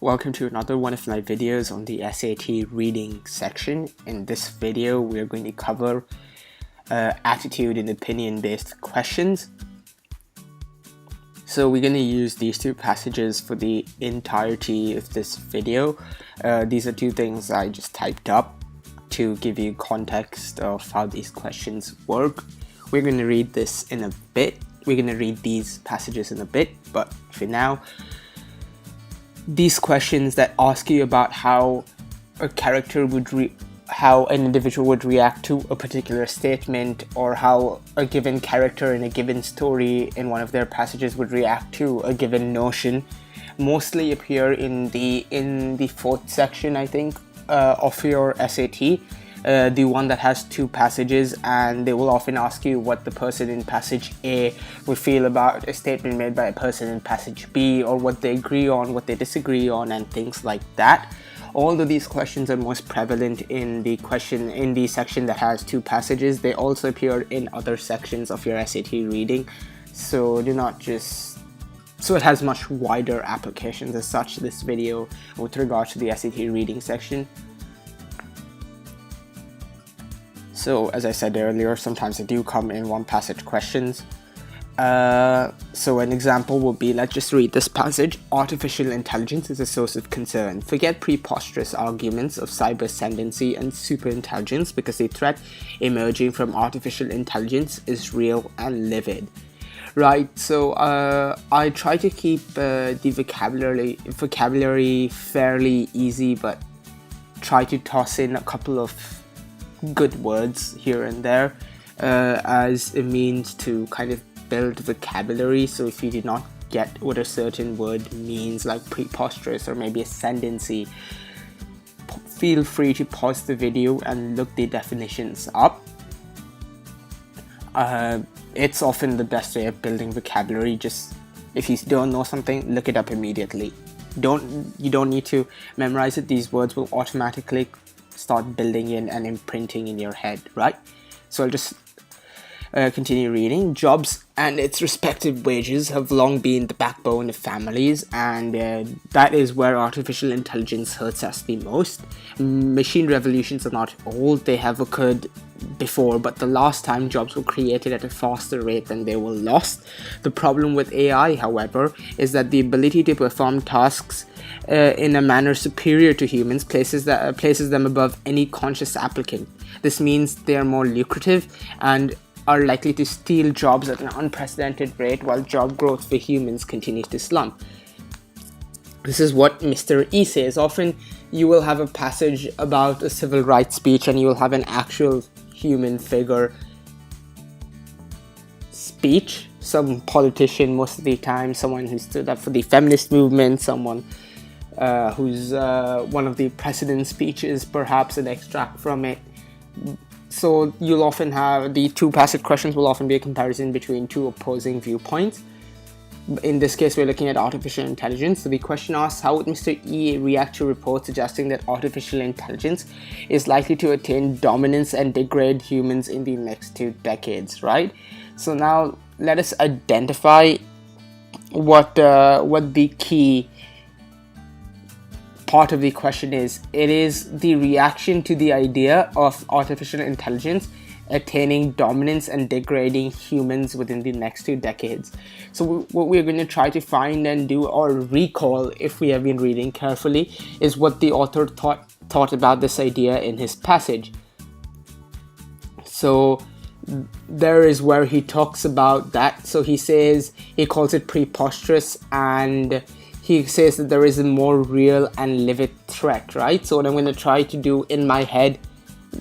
Welcome to another one of my videos on the SAT reading section. In this video, we're going to cover attitude and opinion based questions. So we're going to use these two passages for the entirety of this video. These are two things I just typed up to give you context of how these questions work. We're going to read this in a bit. We're going to read these passages in a bit, but for now, these questions that ask you about how a character would how an individual would react to a particular statement, or how a given character in a given story in one of their passages would react to a given notion, mostly appear in the fourth section, I think, of your SAT. The one that has two passages, and they will often ask you what the person in passage A would feel about a statement made by a person in passage B, or what they agree on, what they disagree on, and things like that. Although these questions are most prevalent in the section that has two passages, they also appear in other sections of your SAT reading, so it has much wider applications as such, this video, with regard to the SAT reading section. So, as I said earlier, sometimes they do come in one passage questions. So an example would be, let's just read this passage. Artificial intelligence is a source of concern. Forget preposterous arguments of cyber ascendancy and superintelligence, because the threat emerging from artificial intelligence is real and livid. Right, so I try to keep the vocabulary fairly easy, but try to toss in a couple of good words here and there as a means to kind of build vocabulary. So if you did not get what a certain word means, like preposterous or maybe ascendancy, feel free to pause the video and look the definitions up. It's often the best way of building vocabulary. Just if you don't know something, look it up immediately. You don't need to memorize it. These words will automatically start building in and imprinting in your head, right? So I'll just continue reading. Jobs and its respective wages have long been the backbone of families, and that is where artificial intelligence hurts us the most. Machine revolutions are not old, they have occurred before, but the last time jobs were created at a faster rate than they were lost. The problem with AI, however, is that the ability to perform tasks in a manner superior to humans places them above any conscious applicant. This means they are more lucrative and are likely to steal jobs at an unprecedented rate, while job growth for humans continues to slump. This is what Mr. E says. Often you will have a passage about a civil rights speech, and you will have an actual human figure speech, some politician most of the time, someone who stood up for the feminist movement, someone who's one of the president's speeches, perhaps an extract from it. So you'll often have the two passage questions will often be a comparison between two opposing viewpoints. In this case, we're looking at artificial intelligence. So the question asks, how would Mr. E react to reports suggesting that artificial intelligence is likely to attain dominance and degrade humans in the next 2 decades, right? So now let us identify what the key part of the question is. It is the reaction to the idea of artificial intelligence attaining dominance and degrading humans within the next 2 decades. So what we're going to try to find and do, or recall if we have been reading carefully, is what the author thought about this idea in his passage. So there is where he talks about that. So he calls it preposterous, and he says that there is a more real and livid threat, right? So what I'm going to try to do in my head,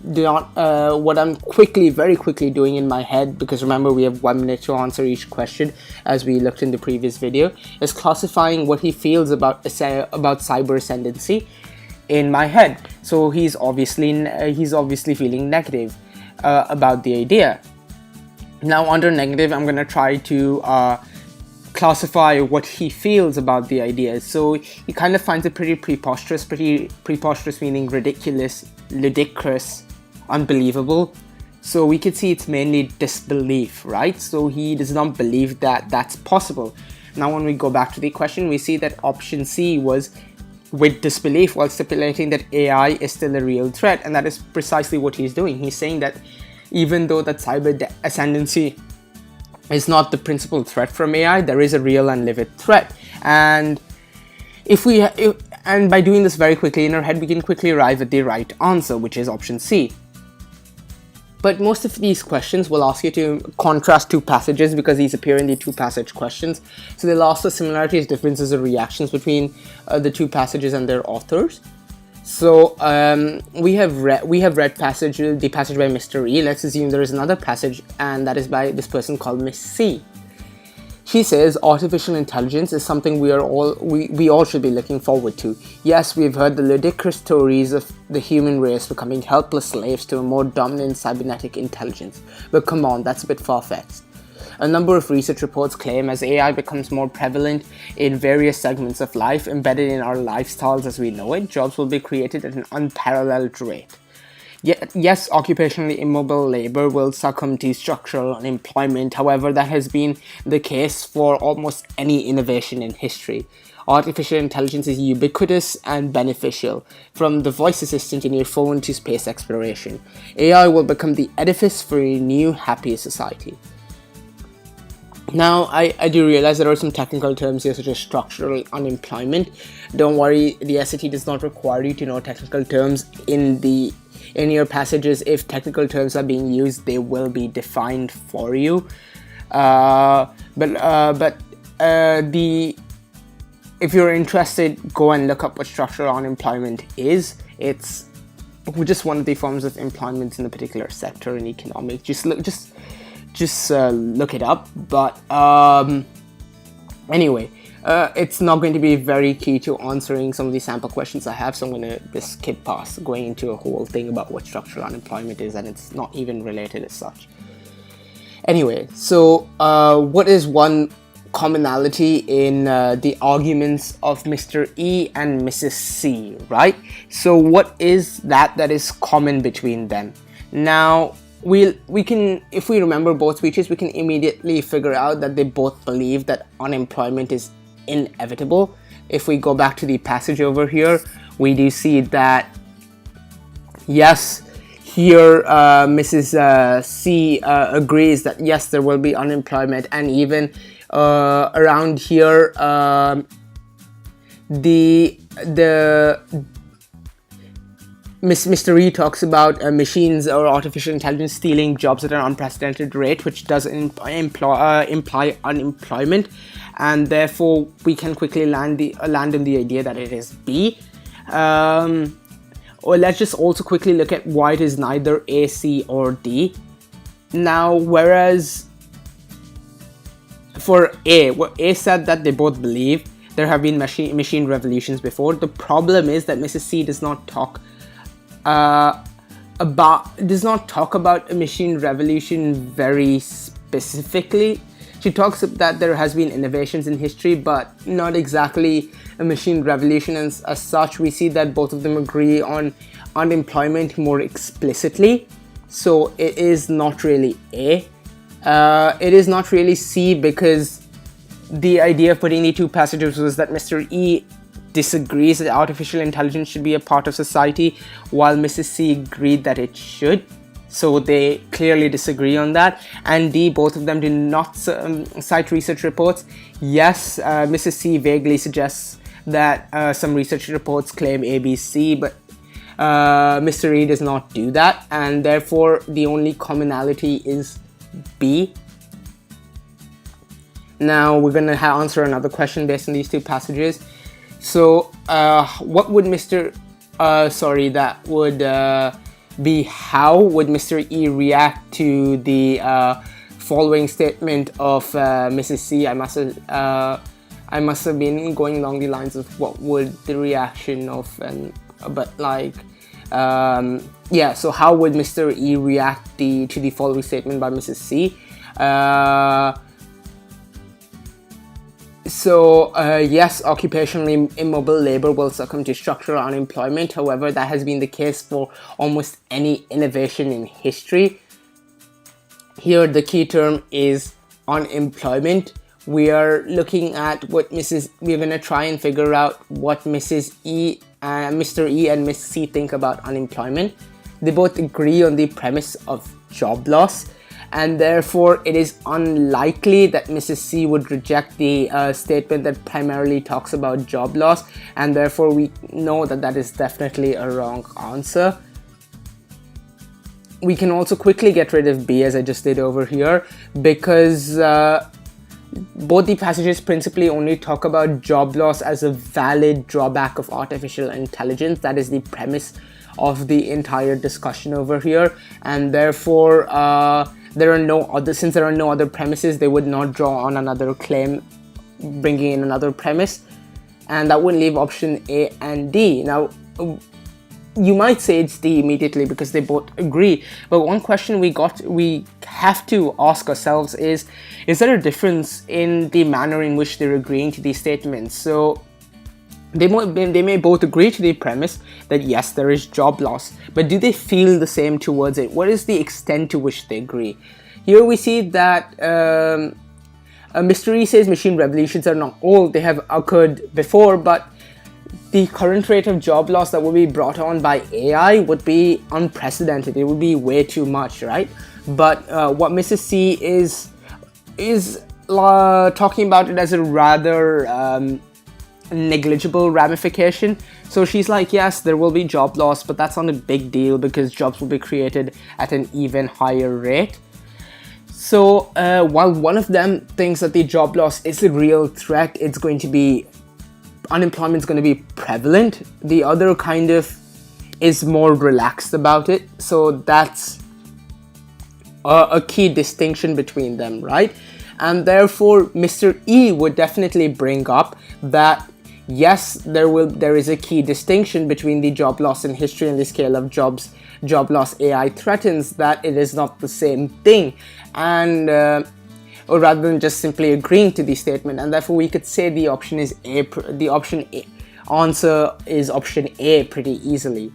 what I'm very quickly doing in my head, because remember we have 1 minute to answer each question as we looked in the previous video, is classifying what he feels about cyber ascendancy in my head. So he's obviously feeling negative about the idea. Now under negative, I'm going to try to classify what he feels about the idea. So he kind of finds it pretty preposterous meaning ridiculous, ludicrous, unbelievable. So we could see it's mainly disbelief, right? So he does not believe that that's possible. Now when we go back to the question, we see that option C was with disbelief while stipulating that AI is still a real threat. And that is precisely what he's doing. He's saying that even though that cyber ascendancy is not the principal threat from AI, there is a real and livid threat. And and by doing this very quickly in our head, we can quickly arrive at the right answer, which is option C. But most of these questions will ask you to contrast two passages because these appear in the two passage questions. So they'll ask the similarities, differences, or reactions between the two passages and their authors. So we have read the passage by Mr. E. Let's assume there is another passage, and that is by this person called Miss C. She says artificial intelligence is something we all should be looking forward to. Yes, we've heard the ludicrous stories of the human race becoming helpless slaves to a more dominant cybernetic intelligence. But come on, that's a bit far-fetched. A number of research reports claim as AI becomes more prevalent in various segments of life, embedded in our lifestyles as we know it, jobs will be created at an unparalleled rate. Yes, occupationally immobile labor will succumb to structural unemployment. However, that has been the case for almost any innovation in history. Artificial intelligence is ubiquitous and beneficial, from the voice assistant in your phone to space exploration. AI will become the edifice for a new, happier society. Now, I do realize there are some technical terms here such as structural unemployment. Don't worry, the SAT does not require you to know technical terms in your passages. If technical terms are being used, they will be defined for you. If you're interested, go and look up what structural unemployment is. It's just one of the forms of employment in a particular sector in economics. Just look it up. But anyway, it's not going to be very key to answering some of the sample questions I have, so I'm going to just skip past going into a whole thing about what structural unemployment is, and it's not even related as such. Anyway, so what is one commonality in the arguments of Mr. E and Mrs. C, right? So what is that is common between them? Now, we can, if we remember both speeches, we can immediately figure out that they both believe that unemployment is inevitable. If we go back to the passage over here, we do see that yes, here Mrs. C agrees that yes, there will be unemployment, and even around here Mr. E talks about machines or artificial intelligence stealing jobs at an unprecedented rate, which does imply unemployment, and therefore we can quickly land on the idea that it is B. Or let's just also quickly look at why it is neither A, C, or D. Now, whereas for A, what A said that they both believe there have been machine revolutions before. The problem is that Mrs. C does not talk about a machine revolution very specifically. She talks that there has been innovations in history, but not exactly a machine revolution as such. We see that both of them agree on unemployment more explicitly, so it is not really A. It is not really C, because the idea of putting the two passages was that Mr. E disagrees that artificial intelligence should be a part of society, while Mrs. C agreed that it should. So they clearly disagree on that. And D, both of them do not cite research reports. Yes, Mrs. C vaguely suggests that some research reports claim ABC, but Mr. E does not do that, and therefore the only commonality is B. Now we're going to answer another question based on these two passages. So what would be how would Mr. E react to the following statement of Mrs. C? I must have been going along the lines of what would the reaction of so how would Mr. E react to the following statement by Mrs. C? Yes, occupationally immobile labor will succumb to structural unemployment. However, that has been the case for almost any innovation in history. Here, the key term is unemployment, we are looking at what we're going to try and figure out what Mrs. E, Mr. E and Miss C think about unemployment. They both agree on the premise of job loss, and therefore it is unlikely that Mrs. C would reject the statement that primarily talks about job loss, and therefore we know that that is definitely a wrong answer. We can also quickly get rid of B, as I just did over here, because both the passages principally only talk about job loss as a valid drawback of artificial intelligence. That is the premise of the entire discussion over here, and therefore since there are no other premises, they would not draw on another claim bringing in another premise, and that would leave option A and D. Now, you might say it's D immediately because they both agree, but one question we have to ask ourselves is there a difference in the manner in which they're agreeing to these statements? So they may both agree to the premise that yes, there is job loss, but do they feel the same towards it? What is the extent to which they agree? Here we see that Mr. E says machine revolutions are not old, they have occurred before, but the current rate of job loss that will be brought on by AI would be unprecedented. It would be way too much, right? But what Mrs. C is talking about it as a rather negligible ramification. So she's like, yes, there will be job loss, but that's not a big deal because jobs will be created at an even higher rate. So while one of them thinks that the job loss is a real threat, unemployment is going to be prevalent, the other kind of is more relaxed about it. So that's a key distinction between them, right? And therefore Mr. E would definitely bring up that yes, there is a key distinction between the job loss in history and the scale of job loss AI threatens, that it is not the same thing, and or rather than just simply agreeing to the statement, and therefore we could say the option is A. Answer is option A pretty easily.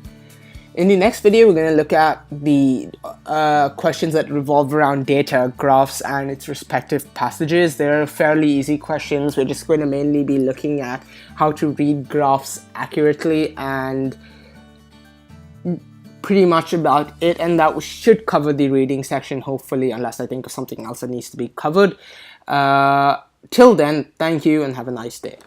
In the next video, we're going to look at the questions that revolve around data, graphs, and its respective passages. They're fairly easy questions. We're just going to mainly be looking at how to read graphs accurately and pretty much about it, and that should cover the reading section, hopefully, unless I think of something else that needs to be covered. Till then, thank you and have a nice day.